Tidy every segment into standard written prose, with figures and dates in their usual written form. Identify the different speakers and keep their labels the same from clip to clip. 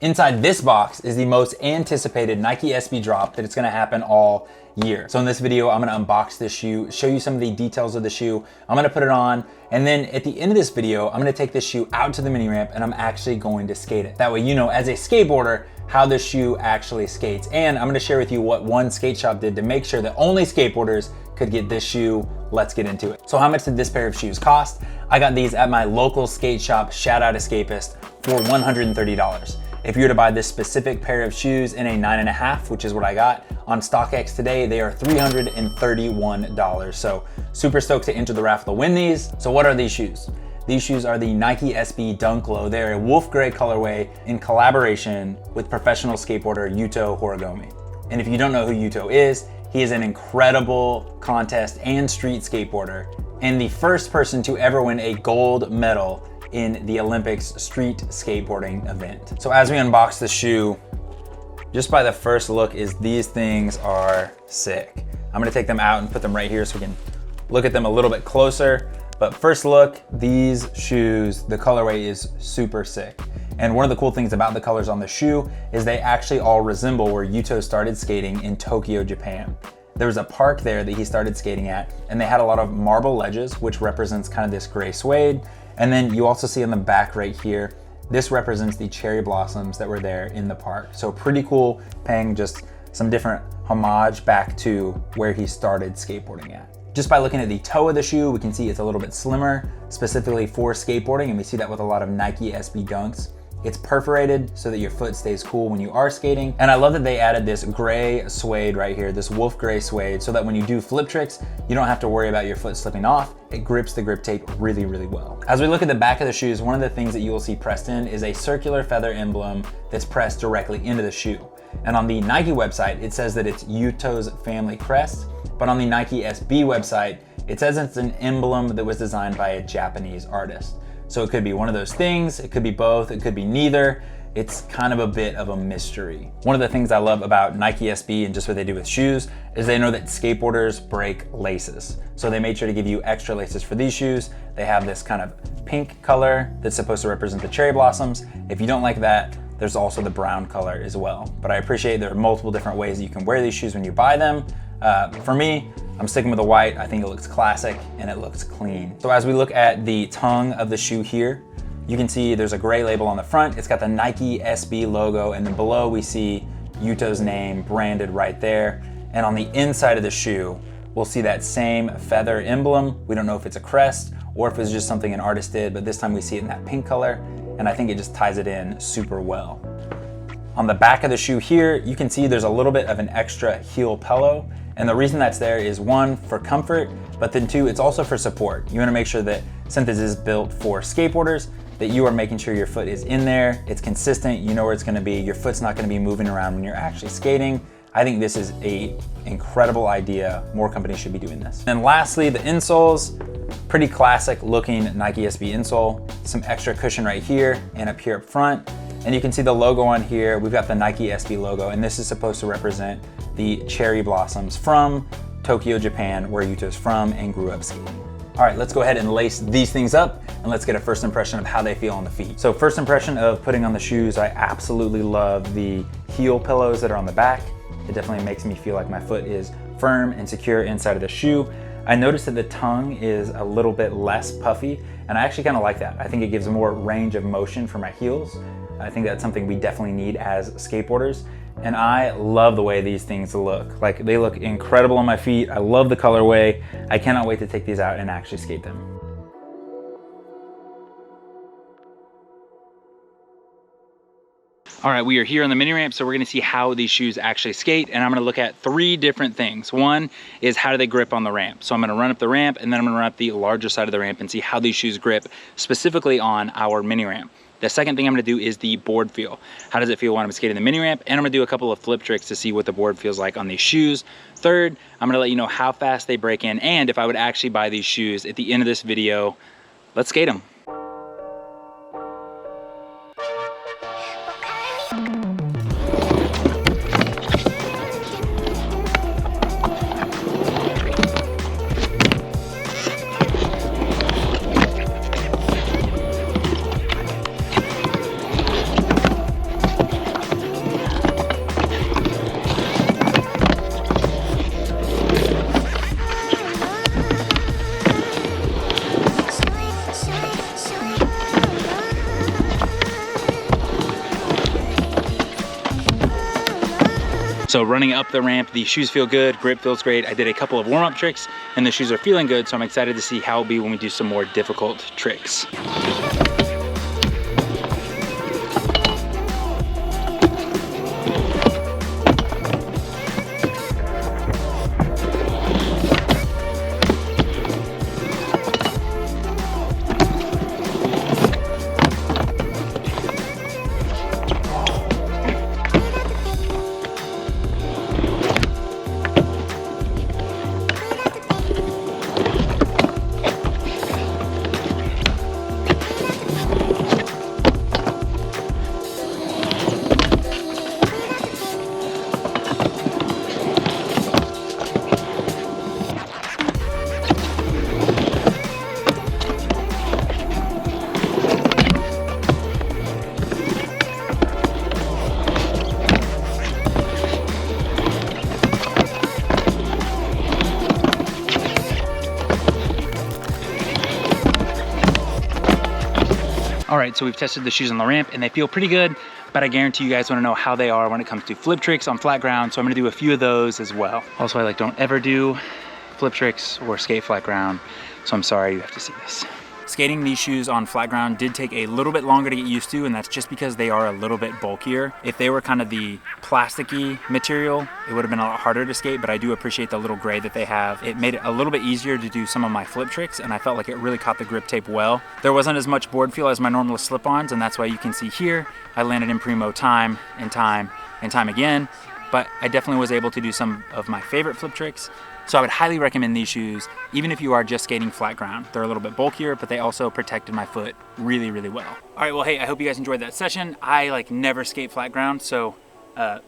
Speaker 1: Inside this box is the most anticipated Nike SB drop that it's gonna happen all year. So in this video, I'm gonna unbox this shoe, show you some of the details of the shoe. I'm gonna put it on, and then at the end of this video, I'm gonna take this shoe out to the mini ramp and I'm actually going to skate it. That way you know, as a skateboarder, how this shoe actually skates. And I'm gonna share with you what one skate shop did to make sure that only skateboarders could get this shoe. Let's get into it. So how much did this pair of shoes cost? I got these at my local skate shop, shout out Escapist, for $130. If you were to buy this specific pair of shoes in a 9.5, which is what I got, on StockX today, they are $331. So super stoked to enter the raffle to win these. So what are these shoes? These shoes are the Nike SB Dunk Low. They're a wolf gray colorway in collaboration with professional skateboarder Yuto Horigome. And if you don't know who Yuto is, he is an incredible contest and street skateboarder and the first person to ever win a gold medal in the Olympics street skateboarding event. So as we unbox the shoe, just by the first look is these things are sick. I'm gonna take them out and put them right here so we can look at them a little bit closer. But first look, these shoes, the colorway is super sick. And one of the cool things about the colors on the shoe is they actually all resemble where Yuto started skating in Tokyo, Japan. There was a park there that he started skating at, and they had a lot of marble ledges, which represents kind of this gray suede. And then you also see on the back right here, this represents the cherry blossoms that were there in the park. So pretty cool, paying just some different homage back to where he started skateboarding at. Just by looking at the toe of the shoe, we can see it's a little bit slimmer, specifically for skateboarding, and we see that with a lot of Nike SB Dunks. It's perforated so that your foot stays cool when you are skating. And I love that they added this gray suede right here, this wolf gray suede, so that when you do flip tricks, you don't have to worry about your foot slipping off. It grips the grip tape really, really well. As we look at the back of the shoes, one of the things that you will see pressed in is a circular feather emblem that's pressed directly into the shoe. And on the Nike website, it says that it's Yuto's family crest, but on the Nike SB website, it says it's an emblem that was designed by a Japanese artist. So it could be one of those things, it could be both, it could be neither. It's kind of a bit of a mystery. One of the things I love about Nike SB and just what they do with shoes is they know that skateboarders break laces. So they made sure to give you extra laces for these shoes. They have this kind of pink color that's supposed to represent the cherry blossoms. If you don't like that, there's also the brown color as well. But I appreciate there are multiple different ways that you can wear these shoes when you buy them. For me, I'm sticking with the white. I think it looks classic and it looks clean. So as we look at the tongue of the shoe here, you can see there's a gray label on the front. It's got the Nike SB logo, and then below we see Yuto's name branded right there. And on the inside of the shoe, we'll see that same feather emblem. We don't know if it's a crest or if it's just something an artist did, but this time we see it in that pink color, and I think it just ties it in super well. On the back of the shoe here, you can see there's a little bit of an extra heel pillow. And the reason that's there is one, for comfort, but then two, it's also for support. You wanna make sure that since this is built for skateboarders, that you are making sure your foot is in there, it's consistent, you know where it's gonna be, your foot's not gonna be moving around when you're actually skating. I think this is an incredible idea. More companies should be doing this. And lastly, the insoles, pretty classic looking Nike SB insole, some extra cushion right here and up here up front. And you can see the logo on here. We've got the Nike SB logo, and this is supposed to represent the cherry blossoms from Tokyo, Japan, where Yuto's from and grew up skating. All right, let's go ahead and lace these things up and let's get a first impression of how they feel on the feet. So first impression of putting on the shoes, I absolutely love the heel pillows that are on the back. It definitely makes me feel like my foot is firm and secure inside of the shoe. I noticed that the tongue is a little bit less puffy, and I actually kind of like that. I think it gives more range of motion for my heels. I think that's something we definitely need as skateboarders. And I love the way these things look. Like, they look incredible on my feet. I love the colorway. I cannot wait to take these out and actually skate them. All right, we are here on the mini ramp, so we're gonna see how these shoes actually skate, and I'm gonna look at three different things. One is how do they grip on the ramp. So I'm gonna run up the ramp, and then I'm gonna run up the larger side of the ramp and see how these shoes grip specifically on our mini ramp. The second thing I'm gonna do is the board feel. How does it feel when I'm skating the mini ramp? And I'm gonna do a couple of flip tricks to see what the board feels like on these shoes. Third, I'm gonna let you know how fast they break in, and if I would actually buy these shoes at the end of this video. Let's skate them. So running up the ramp, the shoes feel good, grip feels great. I did a couple of warm-up tricks and the shoes are feeling good, so I'm excited to see how it'll be when we do some more difficult tricks. All right, so we've tested the shoes on the ramp and they feel pretty good, but I guarantee you guys wanna know how they are when it comes to flip tricks on flat ground, so I'm gonna do a few of those as well. Also, I don't ever do flip tricks or skate flat ground, so I'm sorry you have to see this. Skating these shoes on flat ground did take a little bit longer to get used to, and that's just because they are a little bit bulkier. If they were kind of the plasticky material, it would have been a lot harder to skate, but I do appreciate the little gray that they have. It made it a little bit easier to do some of my flip tricks, and I felt like it really caught the grip tape well. There wasn't as much board feel as my normal slip-ons, and that's why you can see here, I landed in primo time and time and time again, but I definitely was able to do some of my favorite flip tricks. So I would highly recommend these shoes, even if you are just skating flat ground. They're a little bit bulkier, but they also protected my foot really, really well. All right, well, hey, I hope you guys enjoyed that session. I never skate flat ground, so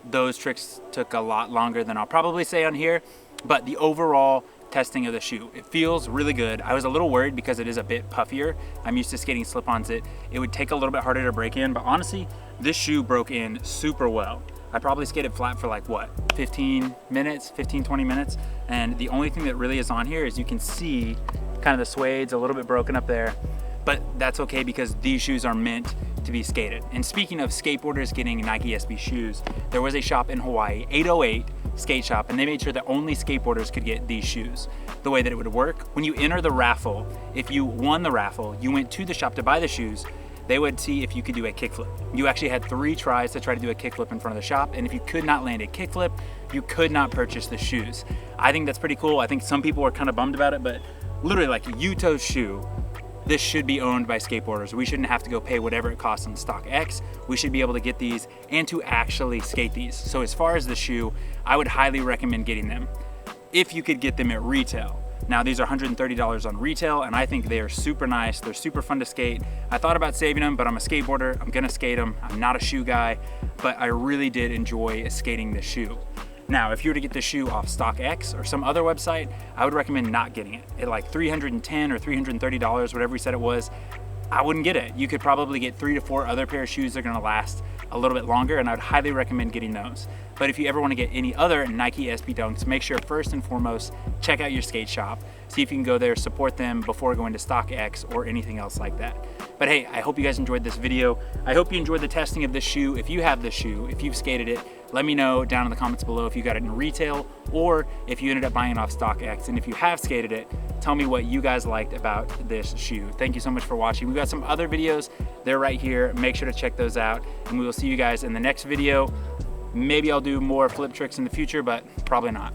Speaker 1: those tricks took a lot longer than I'll probably say on here, but the overall testing of the shoe, it feels really good. I was a little worried because it is a bit puffier. I'm used to skating slip-ons. It would take a little bit harder to break in, but honestly, this shoe broke in super well. I probably skated flat for 15 minutes, 15, 20 minutes. And the only thing that really is on here is you can see kind of the suede's a little bit broken up there, but that's okay because these shoes are meant to be skated. And speaking of skateboarders getting Nike SB shoes, there was a shop in Hawaii, 808 Skate Shop, and they made sure that only skateboarders could get these shoes. The way that it would work, when you enter the raffle, if you won the raffle, you went to the shop to buy the shoes, they would see if you could do a kickflip. You actually had 3 tries to try to do a kickflip in front of the shop, and if you could not land a kickflip, you could not purchase the shoes. I think that's pretty cool. I think some people are kind of bummed about it, but literally Yuto's shoe, this should be owned by skateboarders. We shouldn't have to go pay whatever it costs on StockX. We should be able to get these and to actually skate these. So as far as the shoe, I would highly recommend getting them if you could get them at retail. Now these are $130 on retail, and I think they are super nice. They're super fun to skate. I thought about saving them, but I'm a skateboarder. I'm gonna skate them. I'm not a shoe guy, but I really did enjoy skating the shoe. Now, if you were to get the shoe off StockX or some other website, I would recommend not getting it. At $310 or $330, whatever we said it was, I wouldn't get it. You could probably get 3 to 4 other pair of shoes that are gonna last a little bit longer, and I would highly recommend getting those. But if you ever wanna get any other Nike SB Dunks, make sure first and foremost, check out your skate shop. See if you can go there, support them before going to StockX or anything else like that. But hey, I hope you guys enjoyed this video. I hope you enjoyed the testing of this shoe. If you have this shoe, if you've skated it, let me know down in the comments below if you got it in retail or if you ended up buying it off StockX. And if you have skated it, tell me what you guys liked about this shoe. Thank you so much for watching. We've got some other videos. They're right here. Make sure to check those out. And we will see you guys in the next video. Maybe I'll do more flip tricks in the future, but probably not.